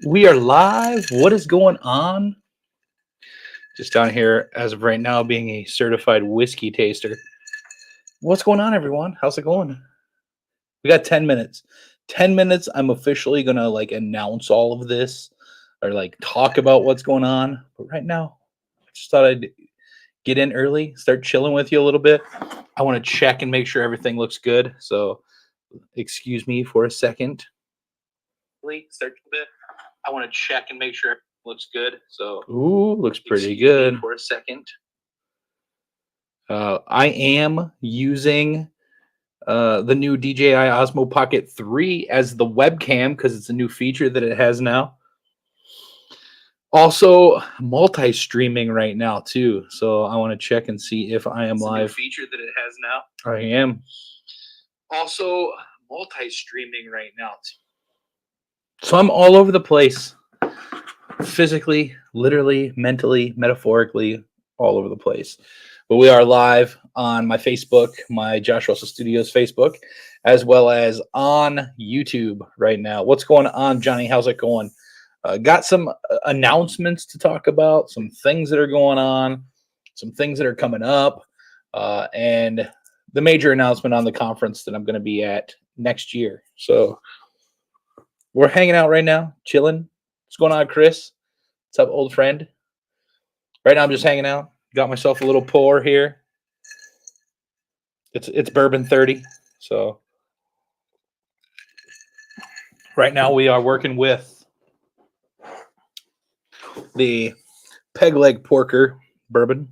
We are live. What is going on? Just down here as of right now, being a certified whiskey taster. What's going on, everyone? How's it going? We got 10 minutes. 10 minutes. I'm officially going to announce all of this or talk about what's going on. But right now, I just thought I'd get in early, start chilling with you a little bit. I want to check and make sure everything looks good. So, excuse me for a second. Start a bit. I want to check and make sure everything looks good. So, ooh, looks pretty good. For a second. I am using the new DJI Osmo Pocket 3 as the webcam because it's a new feature that it has now. Also, multi-streaming right now too. So I want to check and see if I am live. New feature that it has now. I am. Also, multi-streaming right now too. So I'm all over the place. Physically, literally, mentally, metaphorically, all over the place. But we are live on my Facebook, my Josh Russell Studios Facebook, as well as on YouTube right now. What's going on, Johnny? How's it going? Got some announcements to talk about, some things that are going on, some things that are coming up, and the major announcement on the conference that I'm going to be at next year. So we're hanging out right now, chilling. What's going on, Chris? What's up, old friend? Right now, I'm just hanging out. Got myself a little pour here. It's bourbon 30. So right now we are working with the Peg Leg Porker bourbon,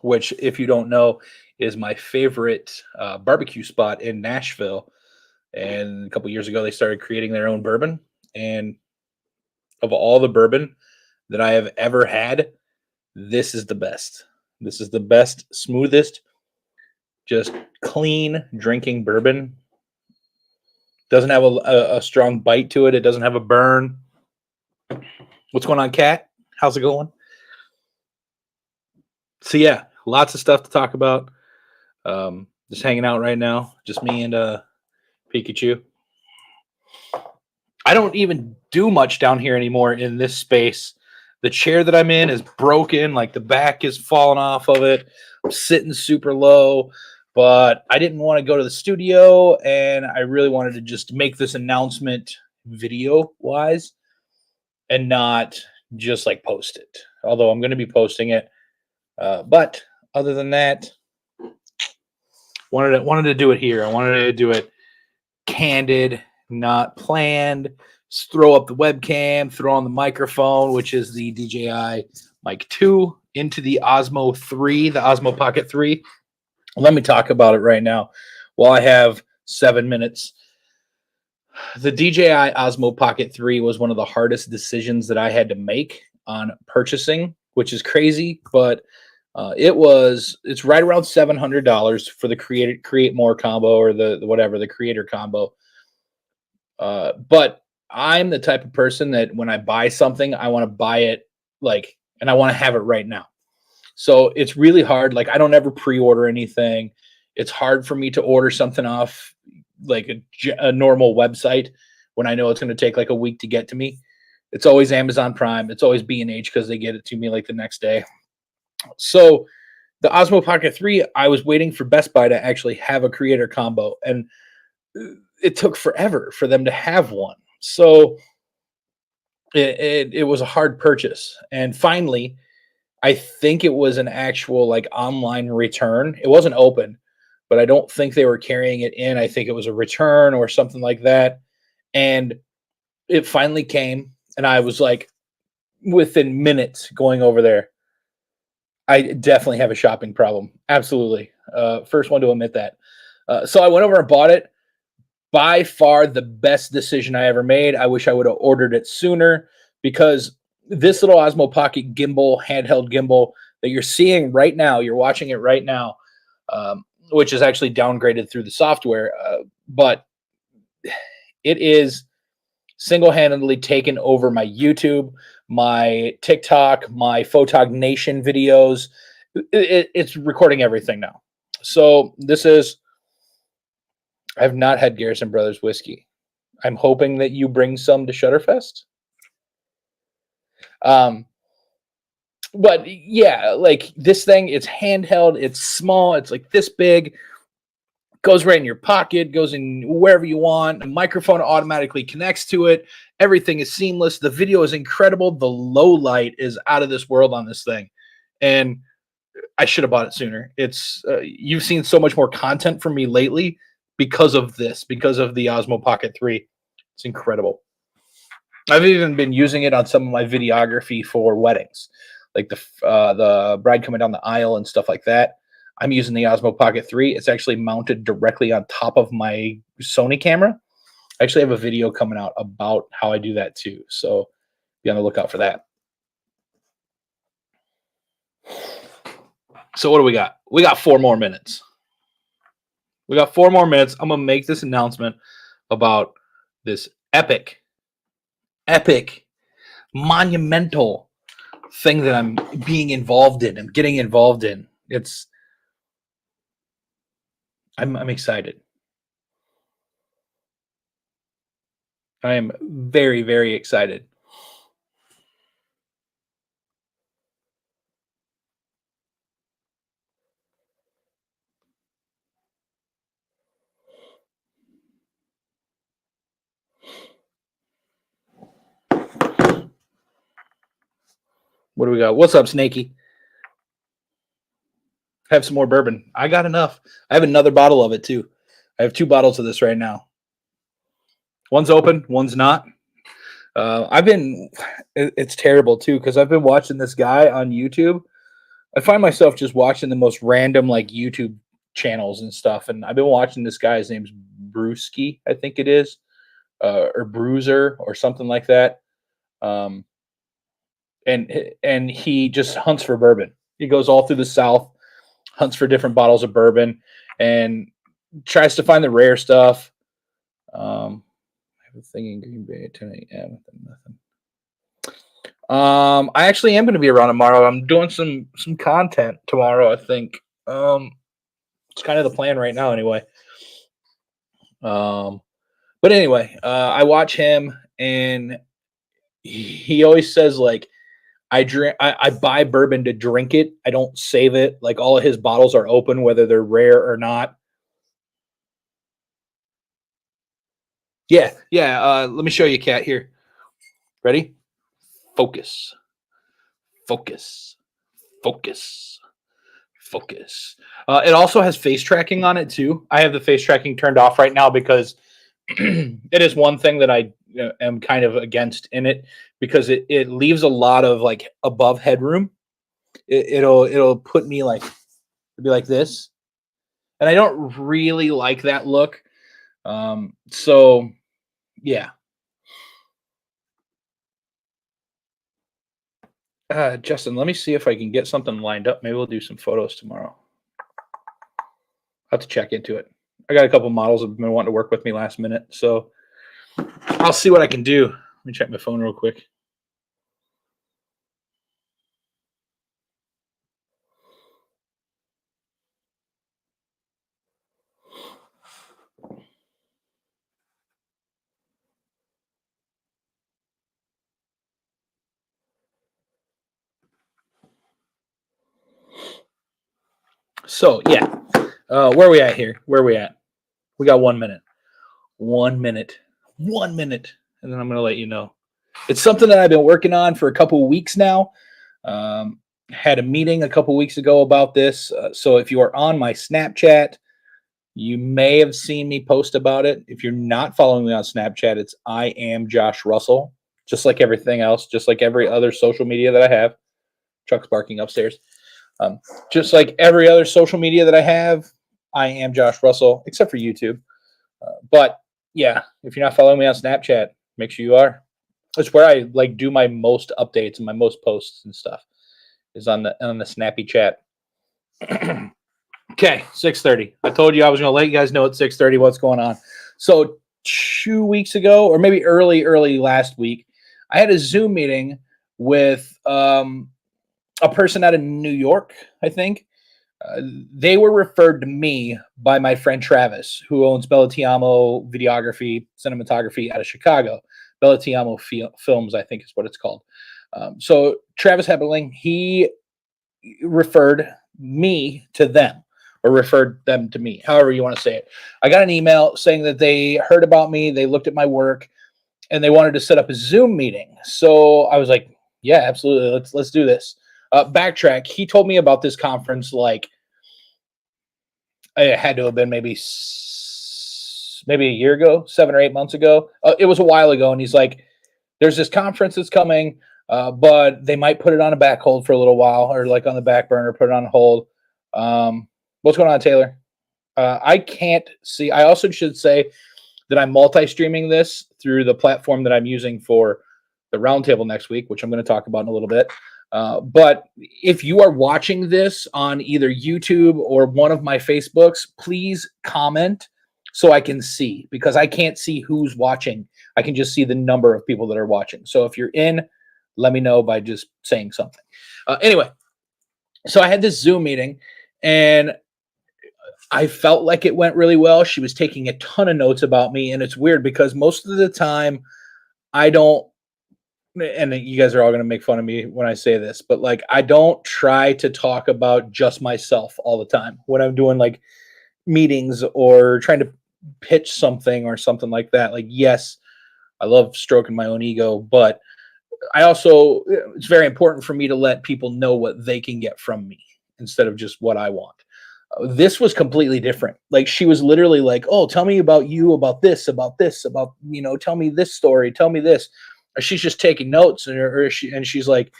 which, if you don't know, is my favorite barbecue spot in Nashville. And a couple years ago, they started creating their own bourbon. And of all the bourbon that I have ever had, this is the best. This is the best, smoothest, just clean drinking bourbon. Doesn't have a strong bite to it. It doesn't have a burn. What's going on, Kat? How's it going? So yeah, lots of stuff to talk about. Just hanging out right now. Just me and Pikachu. I don't even do much down here anymore in this space. The chair that I'm in is broken. Like the back is falling off of it. I'm sitting super low. But I didn't want to go to the studio, and I really wanted to just make this announcement video-wise and not just post it. Although I'm going to be posting it. But other than that, wanted to do it here. I wanted to do it candid, not planned. Just throw up the webcam, throw on the microphone, which is the DJI Mic 2, into the Osmo 3, the Osmo Pocket 3. Let me talk about it right now while I have 7 minutes. The DJI Osmo Pocket 3 was one of the hardest decisions that I had to make on purchasing, which is crazy, but it's right around $700 for the create more combo, or the creator combo. But I'm the type of person that when I buy something, I want to buy it and I want to have it right now. So it's really hard. I don't ever pre-order anything. It's hard for me to order something off a normal website when I know it's going to take a week to get to me. It's always Amazon Prime. It's always B&H because they get it to me the next day. So the Osmo Pocket 3, I was waiting for Best Buy to actually have a creator combo, and it took forever for them to have one. So it was a hard purchase. And finally, I think it was an actual online return. It wasn't open, but I don't think they were carrying it in. I think it was a return or something like that. And it finally came, and I was within minutes going over there. I definitely have a shopping problem. Absolutely. First one to admit that. So I went over and bought it. By far the best decision I ever made. I wish I would have ordered it sooner, because this little Osmo Pocket gimbal, handheld gimbal that you're seeing right now, you're watching it right now, which is actually downgraded through the software, but it is single-handedly taken over my YouTube, my TikTok, my Photog Nation videos. It's recording everything now. So I have not had Garrison Brothers whiskey. I'm hoping that you bring some to Shutterfest. Um, but yeah, like this thing, it's handheld, it's small, it's like this big, goes right in your pocket, goes in wherever you want. A microphone automatically connects to it. Everything is seamless. The video is incredible. The low light is out of this world on this thing. And I should have bought it sooner. It's you've seen so much more content from me lately because of this, because of the Osmo Pocket 3. It's incredible. I've even been using it on some of my videography for weddings, like the bride coming down the aisle and stuff like that. I'm using the Osmo Pocket 3. It's actually mounted directly on top of my Sony camera. I actually have a video coming out about how I do that too. So be on the lookout for that. So what do we got? We got 4 more minutes. We got 4 more minutes. I'm going to make this announcement about this epic, monumental thing that I'm being involved in. I'm getting involved in. I'm excited. I am very, very excited. What do we got? What's up, Snakey? Have some more bourbon. I got enough. I have another bottle of it too. I have 2 bottles of this right now. One's open, one's not. It's terrible too because I've been watching this guy on YouTube. I find myself just watching the most random like YouTube channels and stuff, and I've been watching this guy. His name's Brewski, I think it is, or Bruiser or something like that. Um, and he just hunts for bourbon. He goes all through the South, hunts for different bottles of bourbon, and tries to find the rare stuff. I have a thing in Green Bay at 10 a.m. Nothing. I actually am going to be around tomorrow. I'm doing some content tomorrow. I think. It's kind of the plan right now, anyway. But anyway, I watch him, and he always says like, I buy bourbon to drink it. I don't save it. Like all of his bottles are open, whether they're rare or not. Yeah, yeah. Let me show you, Cat. Here. Ready? Focus. Focus. Focus. Focus. It also has face tracking on it too. I have the face tracking turned off right now because it is one thing that I am kind of against in it because it leaves a lot of like above headroom. It'll put me like it'll be like this, and I don't really like that look. So yeah. Justin, let me see if I can get something lined up. Maybe we'll do some photos tomorrow. I'll have to check into it. I got a couple models that have been wanting to work with me last minute, so I'll see what I can do. Let me check my phone real quick. So yeah, where are we at here? Where are we at? We got 1 minute. 1 minute. 1 minute, and then I'm gonna let you know. It's something that I've been working on for a couple of weeks now. Had a meeting a couple weeks ago about this. So if you are on my Snapchat, you may have seen me post about it. If you're not following me on Snapchat, it's I am Josh Russell, just like everything else, just like every other social media that I have. Chuck's barking upstairs. Just like every other social media that I have, I am Josh Russell, except for YouTube. But yeah, if you're not following me on Snapchat, make sure you are. That's where I like do my most updates and my most posts and stuff is on the Snappy chat. Okay, 6:30. I told you I was going to let you guys know at 6:30 what's going on. So 2 weeks ago, or maybe early last week, I had a Zoom meeting with a person out of New York, I think. They were referred to me by my friend Travis, who owns Bellatiamo Videography, Cinematography out of Chicago. Bellatiamo Films, I think is what it's called. So Travis Hebberling, he referred me to them, or referred them to me, however you want to say it. I got an email saying that they heard about me, they looked at my work, and they wanted to set up a Zoom meeting. So I was like, yeah, absolutely. Let's do this. Backtrack. He told me about this conference like it had to have been maybe a year ago, 7 or 8 months ago. It was a while ago, and he's like, "There's this conference that's coming, but they might put it on a back hold for a little while, or like on the back burner, put it on hold." What's going on, Taylor? I can't see. I also should say that I'm multi-streaming this through the platform that I'm using for the roundtable next week, which I'm going to talk about in a little bit. But if you are watching this on either YouTube or one of my Facebooks, please comment so I can see, because I can't see who's watching. I can just see the number of people that are watching. So if you're in, let me know by just saying something. Anyway, so I had this Zoom meeting, and I felt like it went really well. She was taking a ton of notes about me, and it's weird because most of the time I don't, and you guys are all going to make fun of me when I say this, but like I don't try to talk about just myself all the time when I'm doing like meetings or trying to pitch something or something like that. Like, yes, I love stroking my own ego, but I also, it's very important for me to let people know what they can get from me instead of just what I want. This was completely different. Like, she was literally like, "Oh, tell me about you, about this, about, tell me this story, tell me this." Or she's just taking notes, and she's like,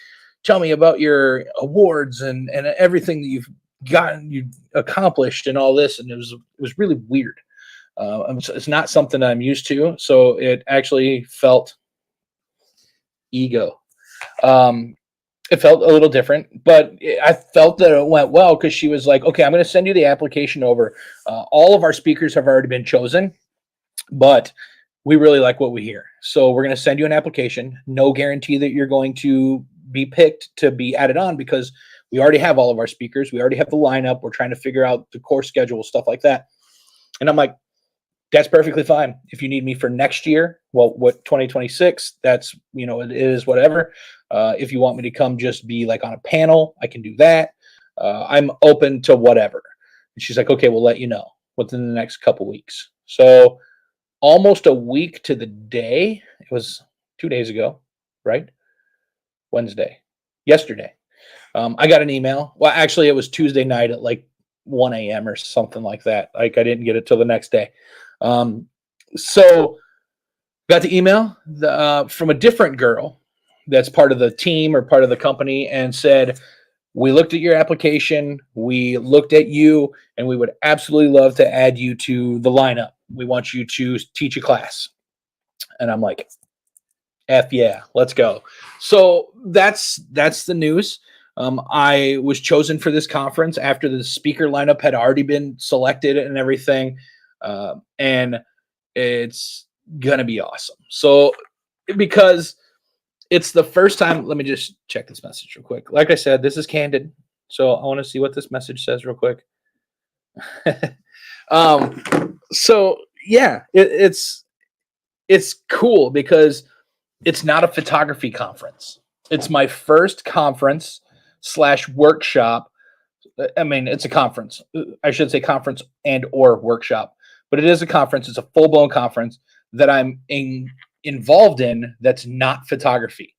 "Tell me about your awards and everything that you've gotten, you accomplished, and all this." And it was really weird. It's not something I'm used to, so it actually felt ego. It felt a little different, but I felt that it went well because she was like, "Okay, I'm going to send you the application over. All of our speakers have already been chosen, but we really like what we hear. So we're going to send you an application. No guarantee that you're going to be picked to be added on because we already have all of our speakers. We already have the lineup. We're trying to figure out the course schedule, stuff like that." And I'm like, "That's perfectly fine. If you need me for next year, well, what 2026, that's, it is whatever. If you want me to come just be like on a panel, I can do that. I'm open to whatever." And she's like, "Okay, we'll let you know within the next couple weeks." So almost a week to the day, it was 2 days ago, right? Wednesday, yesterday. I got an email. Well, actually, it was Tuesday night at like 1 a.m. or something like that. Like, I didn't get it till the next day. So got the email from a different girl that's part of the team or part of the company, and said, "We looked at your application, we looked at you, and we would absolutely love to add you to the lineup. We want you to teach a class." And I'm like, F yeah, let's go. So that's the news. I was chosen for this conference after the speaker lineup had already been selected and everything. And it's gonna be awesome. So, because it's the first time, let me just check this message real quick. Like I said, this is candid, so I want to see what this message says real quick. So yeah, it's cool because it's not a photography conference. It's my first conference / workshop. I mean, it's a conference. I should say conference and or workshop, but it is a conference. It's a full blown conference that I'm involved in. That's not photography.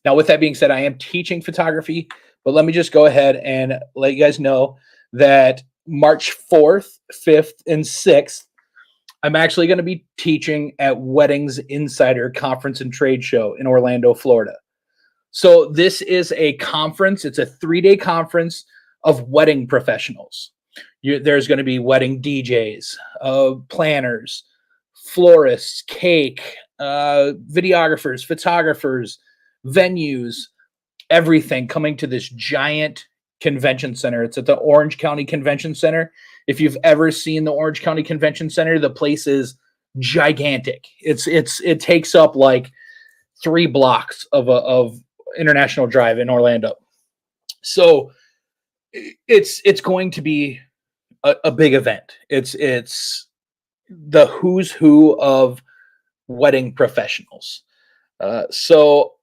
Now, with that being said, I am teaching photography, but let me just go ahead and let you guys know that March 4th, 5th, and 6th, I'm actually going to be teaching at Weddings Insider Conference and Trade Show in Orlando, Florida. So this is a conference. It's a 3-day conference of wedding professionals. There's going to be wedding DJs, planners, florists, cake, videographers, photographers, venues, everything coming to this giant convention center. It's at the Orange County Convention Center. If you've ever seen the Orange County Convention Center, the place is gigantic. It takes up like 3 blocks of International Drive in Orlando. So It's going to be a big event. It's the who's who of wedding professionals. So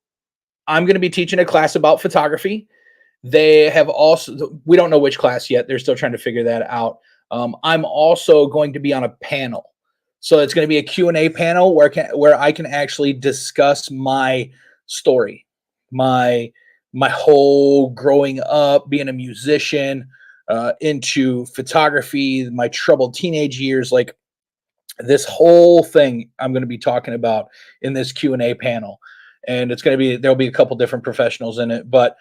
I'm going to be teaching a class about photography. They have also, we don't know which class yet. They're still trying to figure that out. I'm also going to be on a panel. So it's going to be a Q&A panel where I can actually discuss my story, my my whole growing up, being a musician, into photography, my troubled teenage years, like this whole thing I'm going to be talking about in this Q&A panel. And it's going to be, there'll be a couple different professionals in it, but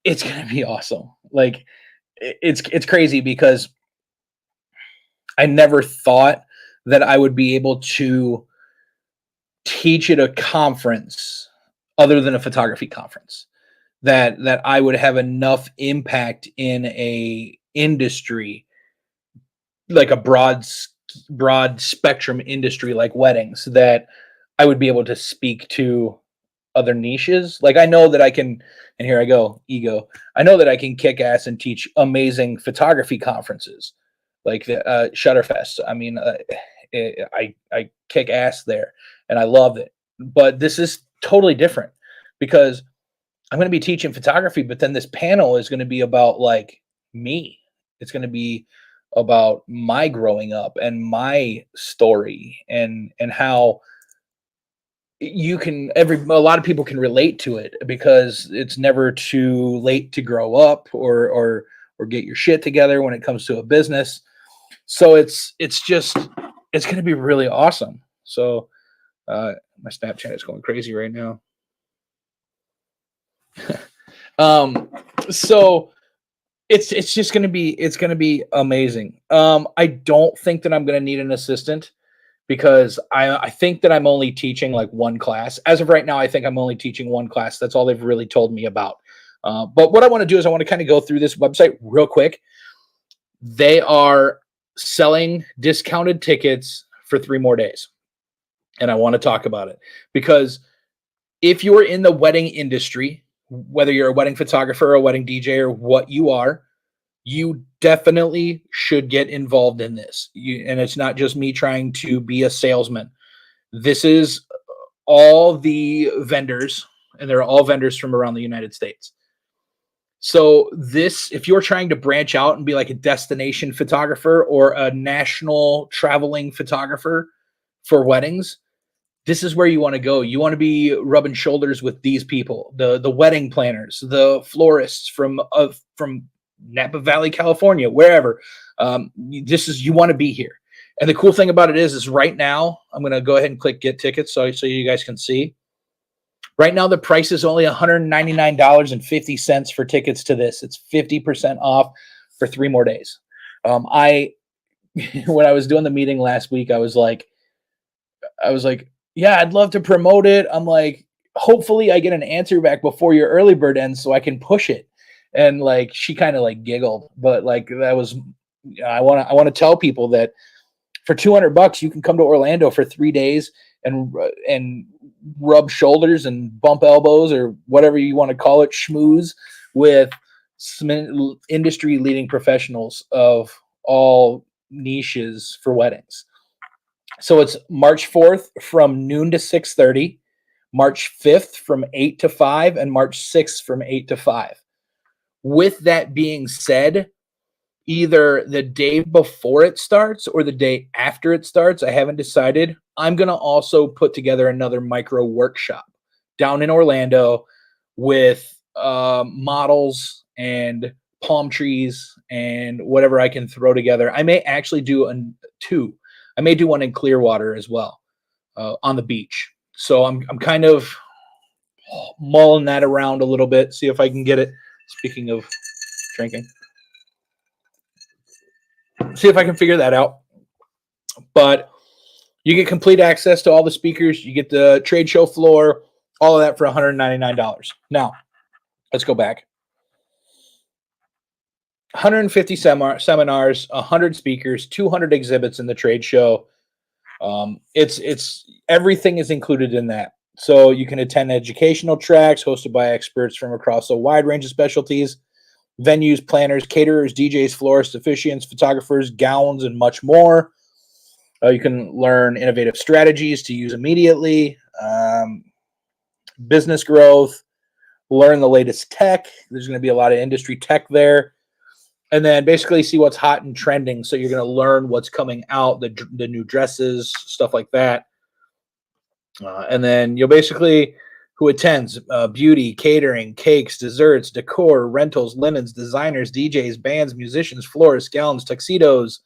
it's going to be awesome. Like it's crazy because I never thought that I would be able to teach at a conference other than a photography conference, that I would have enough impact in a industry, like a broad spectrum industry like weddings, that I would be able to speak to other niches. Like I know that I can, and here I go, ego. I know that I can kick ass and teach amazing photography conferences, like the Shutterfest. I mean, I kick ass there, and I love it. But this is totally different because I'm going to be teaching photography, but then this panel is going to be about like me. It's going to be about my growing up and my story, and how you can every a lot of people can relate to it because it's never too late to grow up or get your shit together when it comes to a business. So it's just it's going to be really awesome. So my Snapchat is going crazy right now. um so it's just going to be, it's going to be amazing. I don't think that I'm going to need an assistant because I think that I'm only teaching like one class. As of right now, I think I'm only teaching one class. That's all they've really told me about. But what I want to do is I want to kind of go through this website real quick. They are selling discounted tickets for 3 more days. And I want to talk about it because if you're in the wedding industry, whether you're a wedding photographer, a wedding DJ, or what you are, you definitely should get involved in this. And it's not just me trying to be a salesman. This is all the vendors, and they're all vendors from around the United States. So this, if you're trying to branch out and be like a destination photographer or a national traveling photographer for weddings, this is where you want to go. You want to be rubbing shoulders with these people, the wedding planners, the florists from Napa Valley, California, wherever. This is, you want to be here. And the cool thing about it is right now, I'm going to go ahead and click get tickets so you guys can see. Right now, the price is only $199.50 for tickets to this. It's 50% off for 3 more days. I when I was doing the meeting last week, I was like, yeah, I'd love to promote it. I'm like, hopefully I get an answer back before your early bird ends so I can push it. And like, she kind of like giggled, but like that was, I want to tell people that for $200, you can come to Orlando for 3 days and rub shoulders and bump elbows or whatever you want to call it, schmooze with some industry leading professionals of all niches for weddings. So it's March 4th from noon to 6:30, March 5th from 8 to 5, and March 6th from 8 to 5. With that being said, either the day before it starts or the day after it starts, I haven't decided, I'm going to also put together another micro workshop down in Orlando with models and palm trees and whatever I can throw together. I may actually do two. I may do one in Clearwater as well, on the beach. So I'm kind of mulling that around a little bit, see if I can get it. Speaking of drinking, see if I can figure that out. But you get complete access to all the speakers. You get the trade show floor, all of that for $199. Now, let's go back. 150 seminars, 100 speakers, 200 exhibits in the trade show. It's everything is included in that. So you can attend educational tracks hosted by experts from across a wide range of specialties. venues, planners, caterers, DJs, florists, officiants, photographers, gowns, and much more. You can learn innovative strategies to use immediately, business growth, learn the latest tech. There's going to be a lot of industry tech there. And then basically see what's hot and trending. So you're going to learn what's coming out, the new dresses, stuff like that. And then you'll basically, who attends, beauty, catering, cakes, desserts, decor, rentals, linens, designers, DJs, bands, musicians, florists, gowns, tuxedos,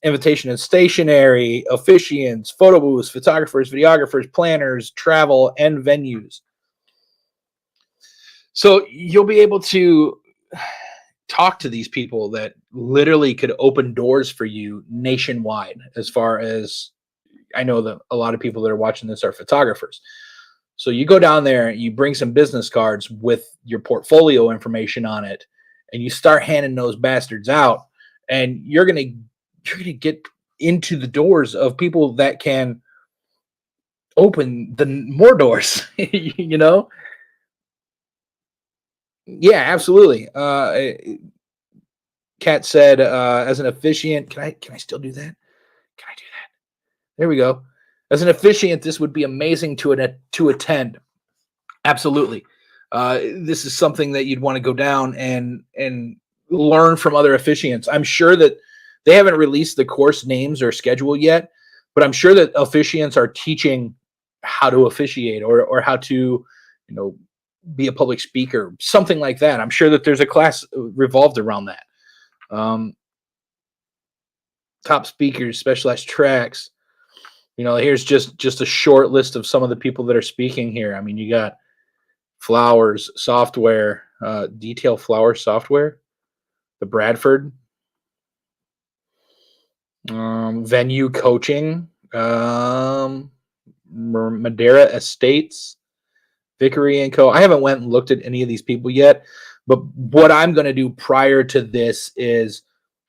invitation and stationery, officiants, photo booths, photographers, videographers, planners, travel, and venues. So you'll be able to talk to these people that literally could open doors for you nationwide. As far as I know, that a lot of people that are watching this are photographers. So you go down there, you bring some business cards with your portfolio information on it, and you start handing those bastards out, and you're gonna get into the doors of people that can open the more doors. You know? Yeah, absolutely. Kat said, as an officiant, can I still do that? Can I do that? There we go. As an officiant, this would be amazing to attend. Absolutely. This is something that you'd want to go down and learn from other officiants. I'm sure that they haven't released the course names or schedule yet, but I'm sure that officiants are teaching how to officiate or how to, be a public speaker, something like that. I'm sure that there's a class revolved around that. Top speakers, specialized tracks. Here's just a short list of some of the people that are speaking here. I mean, you got Flowers Software, Detail Flower Software, the Bradford, Venue Coaching, Madeira Estates, Vickery and Co. I haven't went and looked at any of these people yet, but what I'm going to do prior to this is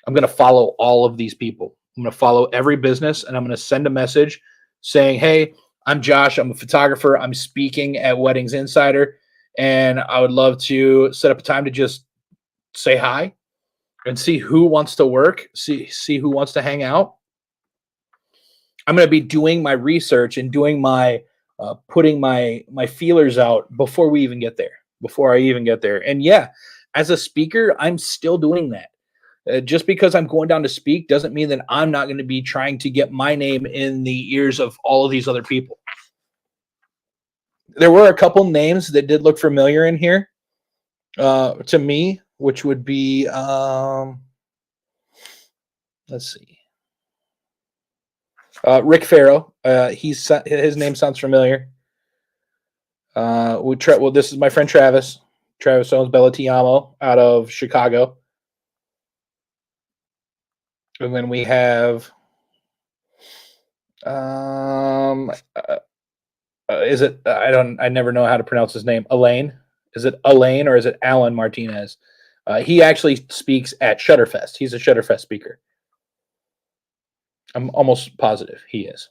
I'm going to follow all of these people. I'm going to follow every business, and I'm going to send a message saying, hey, I'm Josh. I'm a photographer. I'm speaking at Weddings Insider, and I would love to set up a time to just say hi and see who wants to work, see who wants to hang out. I'm going to be doing my research and doing my putting my feelers out before I even get there. And yeah, as a speaker, I'm still doing that. Just because I'm going down to speak doesn't mean that I'm not going to be trying to get my name in the ears of all of these other people. There were a couple names that did look familiar in here to me, which would be, let's see. Rick Farrow. His name sounds familiar. This is my friend Travis. Travis owns Bella Tiamo out of Chicago. And then we have, is it? I never know how to pronounce his name. Elaine. Is it Elaine or is it Alan Martinez? He actually speaks at Shutterfest. He's a Shutterfest speaker. I'm almost positive he is.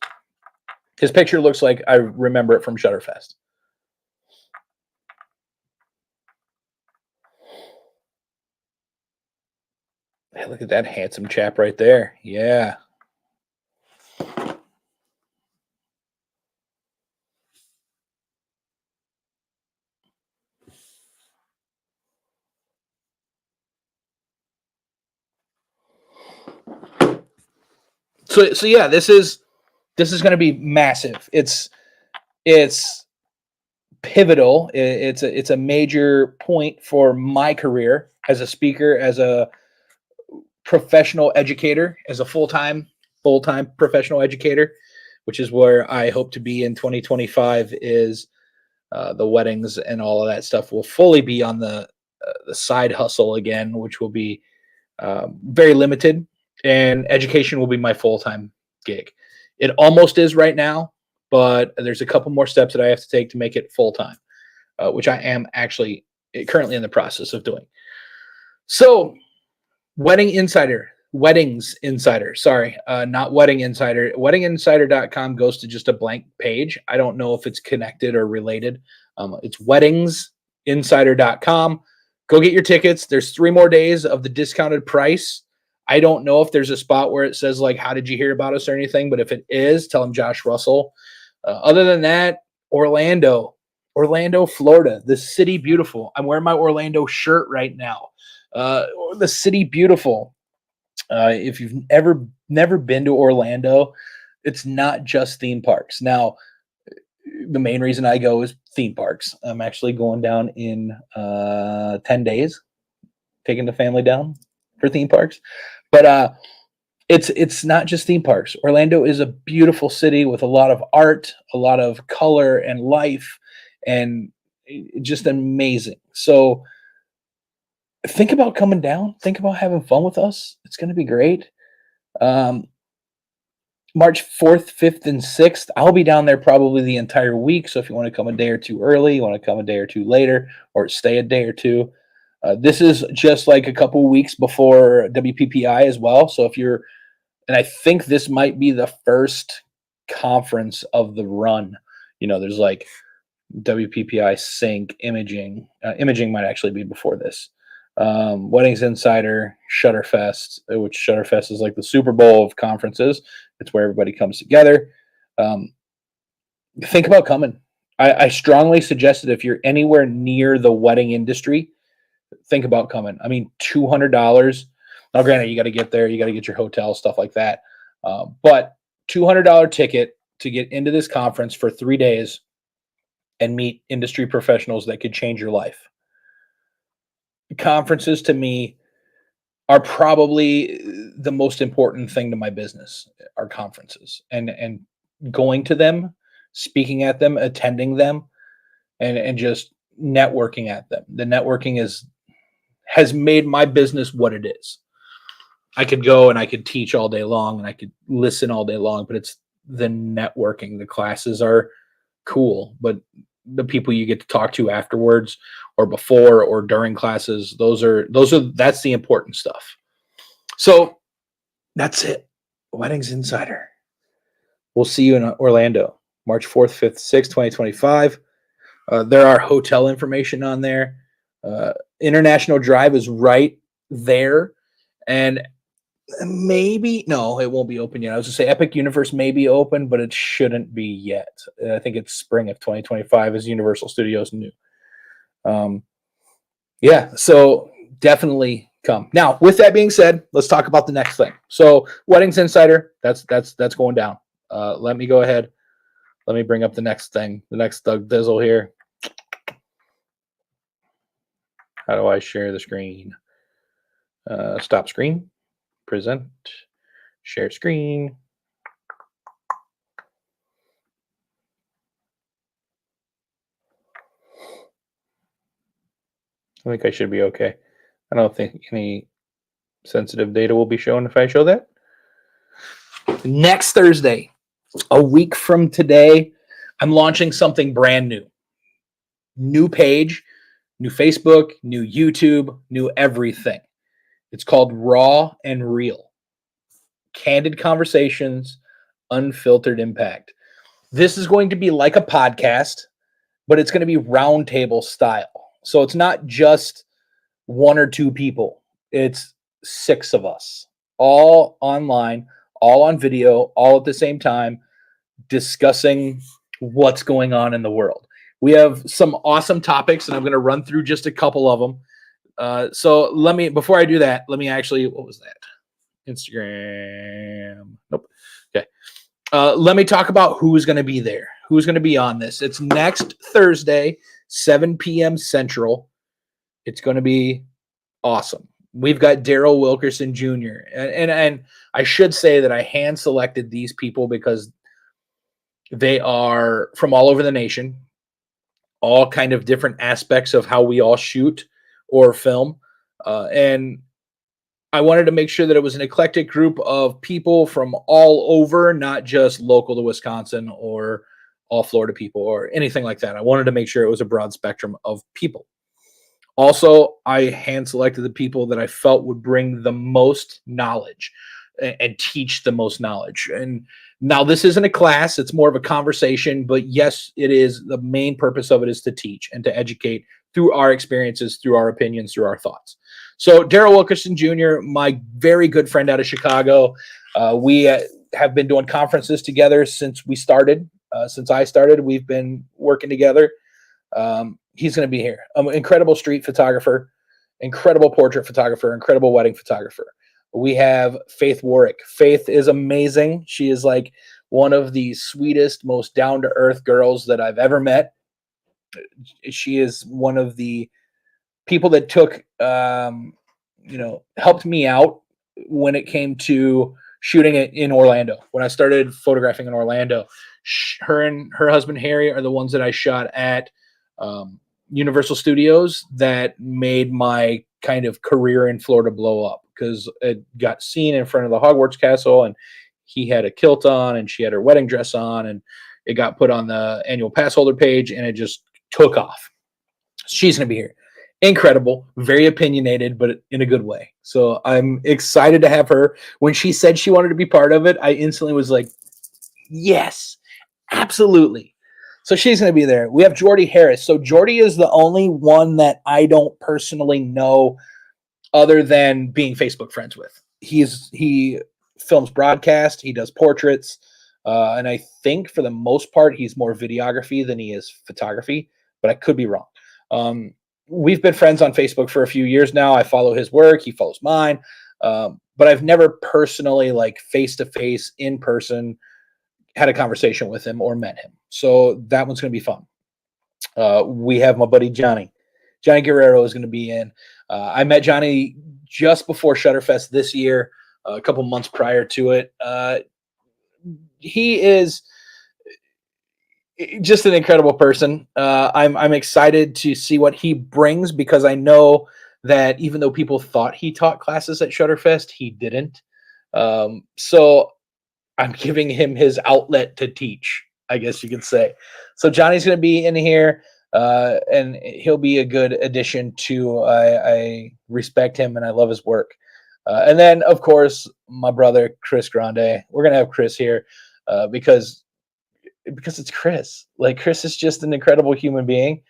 His picture looks like I remember it from Shutterfest. Hey, look at that handsome chap right there. Yeah. So yeah, this is going to be massive. It's pivotal. It's a major point for my career as a speaker, as a professional educator, as a full-time professional educator, which is where I hope to be in 2025. Is the weddings and all of that stuff will fully be on the side hustle again, which will be very limited, and education will be my full-time gig. It almost is right now, but there's a couple more steps that I have to take to make it full-time, which I am actually currently in the process of doing. So Weddings Insider, sorry, not Wedding Insider. WeddingInsider.com goes to just a blank page. I don't know if it's connected or related. It's WeddingsInsider.com. Go get your tickets. There's 3 more days of the discounted price. I don't know if there's a spot where it says like, how did you hear about us or anything? But if it is, tell them Josh Russell. Other than that, Orlando, Florida, the city beautiful. I'm wearing my Orlando shirt right now. The city beautiful. If you've never been to Orlando, it's not just theme parks. Now, the main reason I go is theme parks. I'm actually going down in 10 days, taking the family down for theme parks. But it's not just theme parks. Orlando is a beautiful city with a lot of art, a lot of color and life, and just amazing. So think about coming down. Think about having fun with us. It's going to be great. March 4th, 5th, and 6th. I'll be down there probably the entire week. So if you want to come a day or two early, you want to come a day or two later, or stay a day or two. This is just like a couple weeks before WPPI as well. So if you're, and I think this might be the first conference of the run. There's like WPPI, Sync, Imaging. Imaging might actually be before this. Weddings Insider, Shutterfest, which Shutterfest is like the Super Bowl of conferences. It's where everybody comes together. Think about coming. I strongly suggest that if you're anywhere near the wedding industry, think about coming. I mean, $200. Now, granted, you got to get there. You got to get your hotel, stuff like that. But $200 ticket to get into this conference for 3 days and meet industry professionals that could change your life. Conferences to me are probably the most important thing to my business, are conferences, and going to them, speaking at them, attending them, and just networking at them. The networking has made my business what it is. I could go and I could teach all day long and I could listen all day long, but it's the networking. The classes are cool, but the people you get to talk to afterwards or before or during classes, that's the important stuff. So that's it. Weddings Insider. We'll see you in Orlando, March 4th, 5th, 6th, 2025. There are hotel information on there. International Drive is right there. And no, it won't be open yet. I was going to say Epic Universe may be open, but it shouldn't be yet. I think it's spring of 2025 is Universal Studios new. Yeah, so definitely come. Now, with that being said, let's talk about the next thing. So, Weddings Insider, that's going down. Let me go ahead. Let me bring up the next thing, the next Doug Dizzle here. How do I share the screen? Stop screen. Present, share screen. I think I should be okay. I don't think any sensitive data will be shown if I show that. Next Thursday, a week from today, I'm launching something brand new. New page, new Facebook, new YouTube, new everything. It's called Raw and Real. Candid conversations, unfiltered impact. This is going to be like a podcast, but it's going to be roundtable style. So it's not just 1 or 2 people. It's 6 of us, all online, all on video, all at the same time, discussing what's going on in the world. We have some awesome topics, and I'm going to run through just a couple of them. So before I do that, let me actually, what was that? Instagram. Nope. Okay. Let me talk about who's going to be there. Who's going to be on this? It's next Thursday, 7 p.m. Central. It's going to be awesome. We've got Daryl Wilkerson Jr. And I should say that I hand selected these people because they are from all over the nation, all kind of different aspects of how we all shoot or film. And I wanted to make sure that it was an eclectic group of people from all over, not just local to Wisconsin or all Florida people or anything like that. I wanted to make sure it was a broad spectrum of people. Also, I hand selected the people that I felt would bring the most knowledge and teach the most knowledge. And now this isn't a class, it's more of a conversation, but yes, it is. The main purpose of it is to teach and to educate through our experiences, through our opinions, through our thoughts. So Daryl Wilkerson Jr., my very good friend out of Chicago, we have been doing conferences together since we started. Since I started, we've been working together. He's going to be here. Incredible street photographer, incredible portrait photographer, incredible wedding photographer. We have Faith Warwick. Faith is amazing. She is like one of the sweetest, most down-to-earth girls that I've ever met. She is one of the people that took, helped me out when it came to shooting it in Orlando. When I started photographing in Orlando, her and her husband Harry are the ones that I shot at Universal Studios that made my kind of career in Florida blow up, because it got seen in front of the Hogwarts Castle, and he had a kilt on and she had her wedding dress on, and it got put on the annual pass holder page, and it just took off. She's going to be here. Incredible, very opinionated, but in a good way. So I'm excited to have her. When she said she wanted to be part of it, I instantly was like, yes, absolutely. So she's going to be there. We have Jordy Harris. So Jordy is the only one that I don't personally know other than being Facebook friends with. He films broadcast. He does portraits. And I think for the most part, he's more videography than he is photography, but I could be wrong. We've been friends on Facebook for a few years now. I follow his work. He follows mine. But I've never personally, like face-to-face, in person, had a conversation with him or met him. So that one's going to be fun. We have my buddy Johnny. Johnny Guerrero is going to be in. I met Johnny just before Shutterfest this year, a couple months prior to it. He is just an incredible person. I'm excited to see what he brings, because I know that even though people thought he taught classes at Shutterfest, he didn't. So I'm giving him his outlet to teach, I guess you could say. So Johnny's going to be in here, and he'll be a good addition to. I respect him and I love his work. And then, of course, my brother Chris Grande. We're going to have Chris here because it's Chris. Like, Chris is just an incredible human being.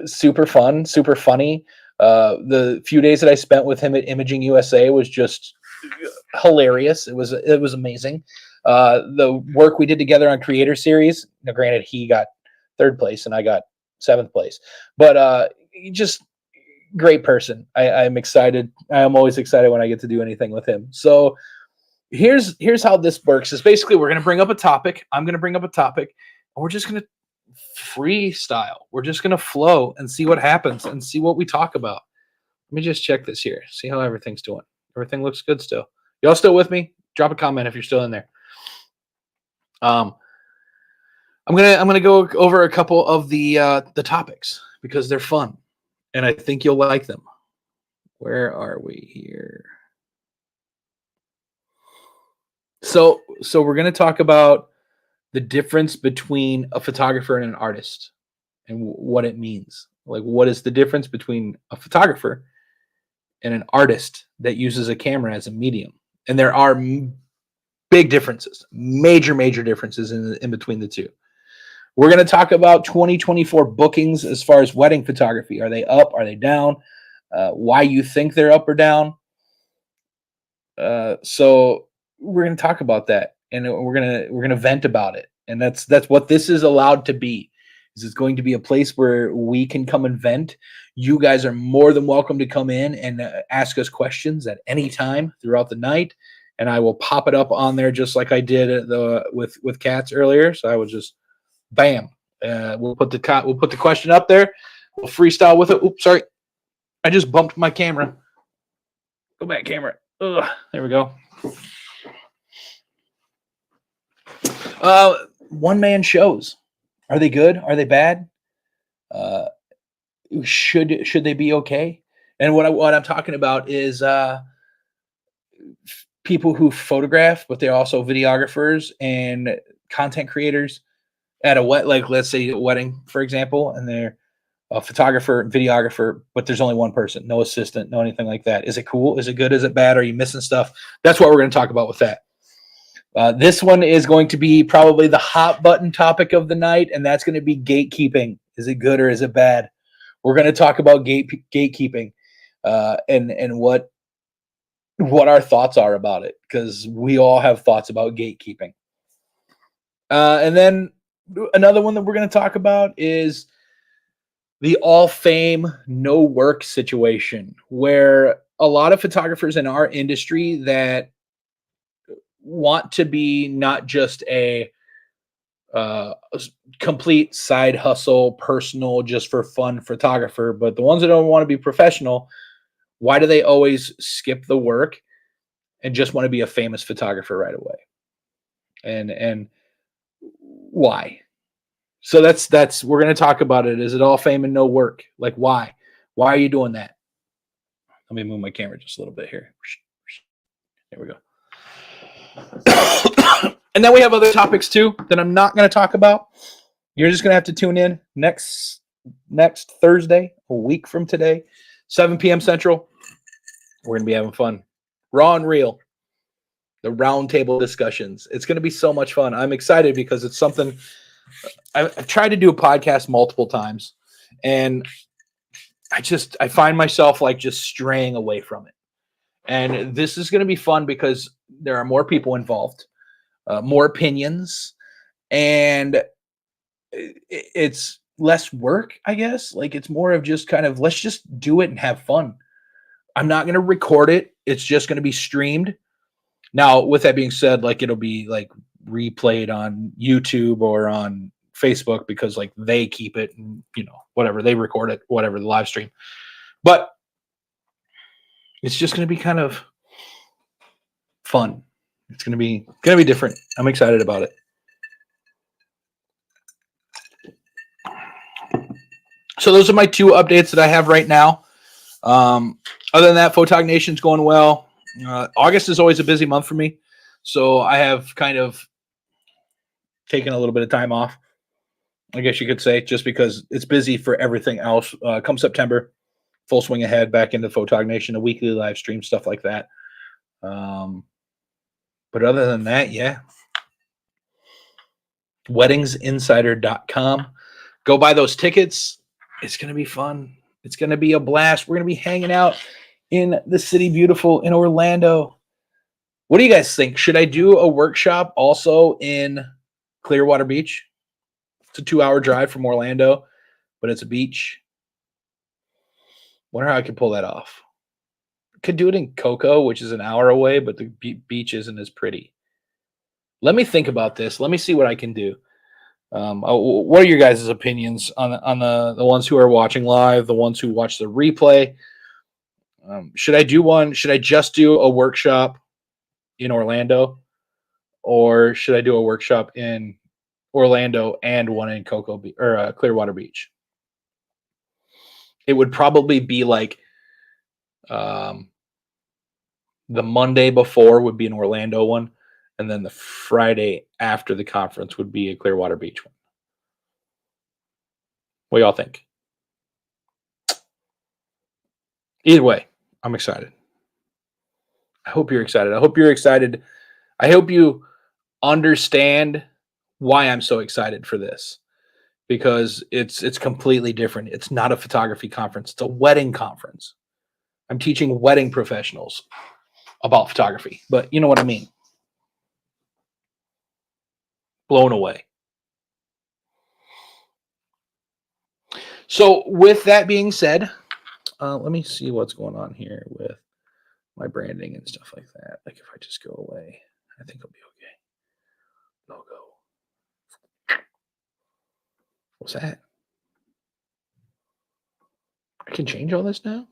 Super fun, super funny. The few days that I spent with him at Imaging USA was just hilarious. It was amazing. The work we did together on Creator Series. Now, granted, he got 3rd place and I got 7th place, but just great person. I'm excited. I'm always excited when I get to do anything with him. So here's how this works. Is basically we're going to bring up a topic. I'm going to bring up a topic, and we're just going to freestyle. We're just going to flow and see what happens and see what we talk about. Let me just check this here. See how everything's doing. Everything looks good still. Y'all still with me? Drop a comment if you're still in there. I'm gonna go over a couple of the topics because they're fun, and I think you'll like them. Where are we here? So we're gonna talk about the difference between a photographer and an artist, and what it means. Like, what is the difference between a photographer and an artist that uses a camera as a medium? And there are big differences, major differences in between the two. We're going to talk about 2024 bookings as far as wedding photography. Are they up? Are they down? Why you think they're up or down? So we're going to talk about that, and we're going to vent about it. And that's what this is allowed to be. It's going to be a place where we can come and vent. You guys are more than welcome to come in and ask us questions at any time throughout the night, and I will pop it up on there just like I did with Cats earlier. So I would just bam, we'll put the question up there. We'll freestyle with it. Oops, sorry, I just bumped my camera. Go back, camera. Ugh, there we go. One-man shows. Are they good? Are they bad? Should they be okay? And what I'm talking about is people who photograph, but they're also videographers and content creators at let's say a wedding, for example, and they're a photographer, videographer, but there's only one person, no assistant, no anything like that. Is it cool? Is it good? Is it bad? Are you missing stuff? That's what we're going to talk about with that. This one is going to be probably the hot button topic of the night, and that's going to be gatekeeping. Is it good or is it bad? We're going to talk about gatekeeping and what our thoughts are about it, because we all have thoughts about gatekeeping. And then another one that we're going to talk about is the all fame, no work situation, where a lot of photographers in our industry that want to be not just a complete side hustle, personal, just for fun photographer, but the ones that don't want to be professional, why do they always skip the work and just want to be a famous photographer right away? And why? So that's we're going to talk about it. Is it all fame and no work? Like, why? Why are you doing that? Let me move my camera just a little bit here. There we go. And then we have other topics too that I'm not going to talk about. You're just going to have to tune in next Thursday, a week from today, 7 p.m. Central. We're going to be having fun. Raw and real. The roundtable discussions. It's going to be so much fun. I'm excited because it's something I've tried to do a podcast multiple times, and I find myself like just straying away from it. And this is going to be fun because there are more people involved, more opinions, and it's less work, I guess. Like, it's more of just kind of, let's just do it and have fun. I'm not going to record it. It's just going to be streamed. Now, with that being said, like, it'll be like replayed on YouTube or on Facebook because like they keep it and, you know, whatever, they record it, whatever, the live stream. But it's just going to be kind of fun. It's going to be different. I'm excited about it. So those are my two updates that I have right now. Other than that, Photog Nation's going well. August is always a busy month for me, so I have kind of taken a little bit of time off, I guess you could say, just because it's busy for everything else. Come September, full swing ahead, back into Photog Nation, a weekly live stream, stuff like that. But other than that, yeah. WeddingsInsider.com. Go buy those tickets. It's going to be fun. It's going to be a blast. We're going to be hanging out in the City Beautiful in Orlando. What do you guys think? Should I do a workshop also in Clearwater Beach? It's a 2-hour drive from Orlando, but it's a beach. Wonder how I could pull that off. Could do it in Cocoa, which is an hour away, but the beach isn't as pretty. Let me think about this. Let me see what I can do. What are your guys' opinions on the ones who are watching live, the ones who watch the replay? Should I do one? Should I just do a workshop in Orlando, or should I do a workshop in Orlando and one in Cocoa or Clearwater Beach? It would probably be like the Monday before would be an Orlando one, and then the Friday after the conference would be a Clearwater Beach one. What y'all think? Either way, I'm excited. I hope you're excited. I hope you're excited. I hope you understand why I'm so excited for this, because it's completely different. It's not a photography conference. It's a wedding conference. I'm teaching wedding professionals about photography, but you know what I mean. Blown away. So with that being said, let me see what's going on here with my branding and stuff like that. Like, if I just go away, I think it'll be okay. Logo. What's that? I can change all this now?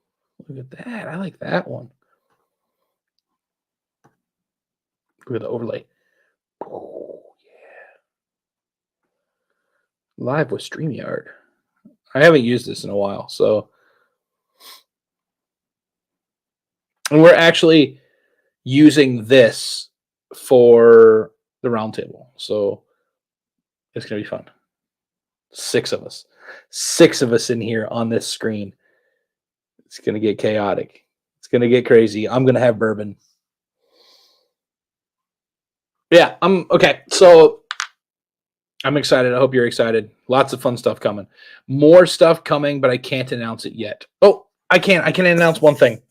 Look at that. I like that one. Look at the overlay. Oh, yeah. Live with StreamYard. I haven't used this in a while, so. And we're actually using this for the roundtable, so it's going to be fun. 6 of us. 6 of us in here on this screen. It's going to get chaotic. It's going to get crazy. I'm going to have bourbon. Yeah, I'm okay. So I'm excited. I hope you're excited. Lots of fun stuff coming. More stuff coming, but I can't announce it yet. Oh, I can't. I can announce one thing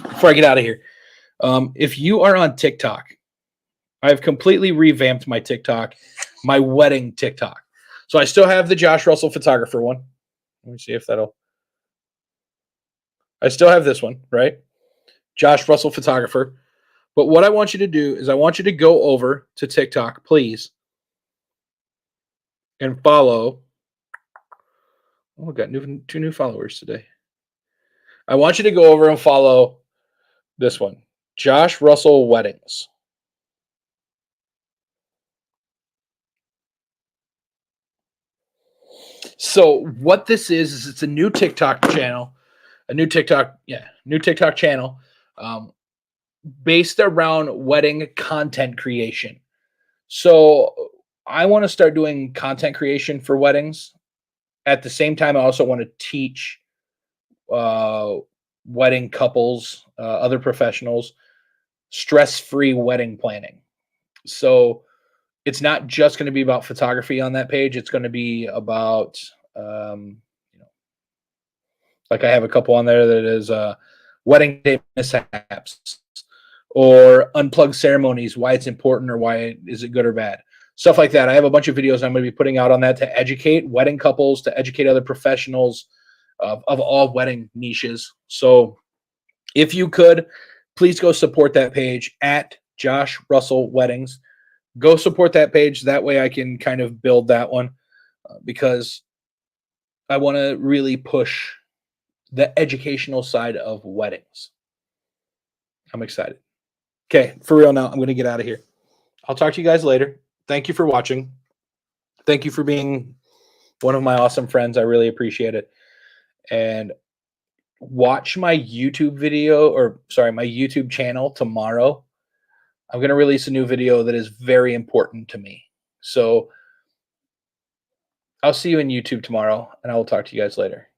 before I get out of here. If you are on TikTok, I've completely revamped my TikTok, my wedding TikTok. So I still have the Josh Russell photographer one. Let me see if that'll. I still have this one, right? Josh Russell photographer. But what I want you to do is I want you to go over to TikTok, please, and follow. Oh, we got two new followers today. I want you to go over and follow this one, Josh Russell Weddings. So what this is it's a new TikTok channel, new TikTok channel, based around wedding content creation. So I want to start doing content creation for weddings. At the same time, I also want to teach uh, wedding couples, other professionals, stress-free wedding planning. So it's not just going to be about photography on that page. It's going to be about, you know, like I have a couple on there that is wedding day mishaps or unplugged ceremonies, why it's important or why is it good or bad, stuff like that. I have a bunch of videos I'm going to be putting out on that to educate wedding couples, to educate other professionals of all wedding niches. So if you could, please go support that page at Josh Russell Weddings. Go support that page. That way I can kind of build that one because I want to really push the educational side of weddings. I'm excited. Okay, for real now, I'm going to get out of here. I'll talk to you guys later. Thank you for watching. Thank you for being one of my awesome friends. I really appreciate it. And watch my YouTube video, my YouTube channel tomorrow. I'm going to release a new video that is very important to me. So I'll see you in YouTube tomorrow, and I will talk to you guys later.